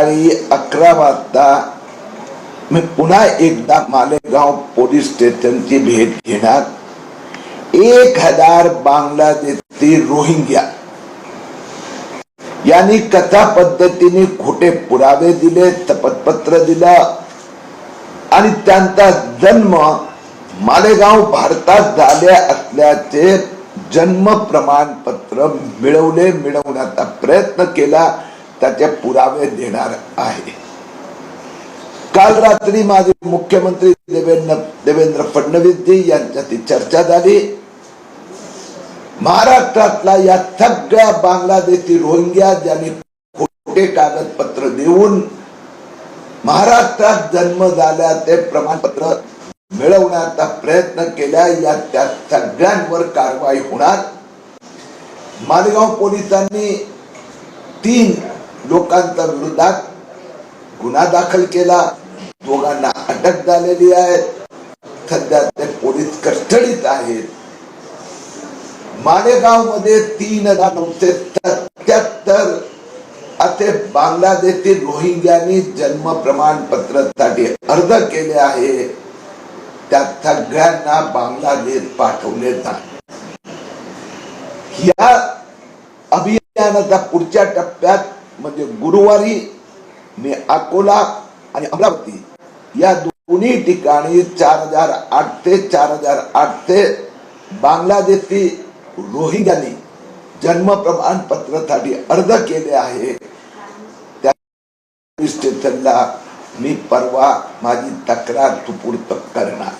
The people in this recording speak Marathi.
सकाळी 11 वाजता मी पुन्हा एकदा मालेगाव पोलीस स्टेशनची भेट घेणार. 1000 बांगलादेशी रोहिंग्या यांनी कथा पद्धतीने खोटे पुरावे दिले, शपथपत्र दिलं आणि त्यांचा जन्म मालेगाव भारतात झाले असल्याचे जन्म प्रमाणपत्र मिळवण्याचा प्रयत्न केला. त्याचे पुरावे देणार आहे. काल रात्री माझे मुख्यमंत्री देवेंद्र फडणवीस जी यांच्याशी चर्चा झाली. महाराष्ट्रातला या सगळ्या बांगलादेशी रोहिंग्या ज्यांनी खोटे कागदपत्र देऊन महाराष्ट्रात जन्म झाल्याचे प्रमाणपत्र मिळवण्याचा प्रयत्न केला, या त्या सगळ्यांवर कारवाई होणार. मालेगाव पोलिसांनी 3 लोकांच्या विरोधात गुन्हा दाखल केला. दोघांना अटक झालेली आहे. सध्या ते पोलीस कस्टडीत आहेत. मालेगाव मध्ये 3977 असे बांगलादेशी रोहिंग्यांनी जन्म प्रमाणपत्रासाठी अर्ज केले आहे. त्या सगळ्यांना बांगलादेश पाठवले जाते. या अभियानाचा पुढच्या टप्प्यात म्हणजे गुरुवारी मी अकोला आणि अमरावती या दोन्ही ठिकाणी 4800 बांगलादेशी रोहिंग्यांनी जन्म प्रमाणपत्रासाठी अर्ज केले आहे. त्या पोलीस स्टेशनला मी परवा माझी तक्रार सुपूर्द करणार.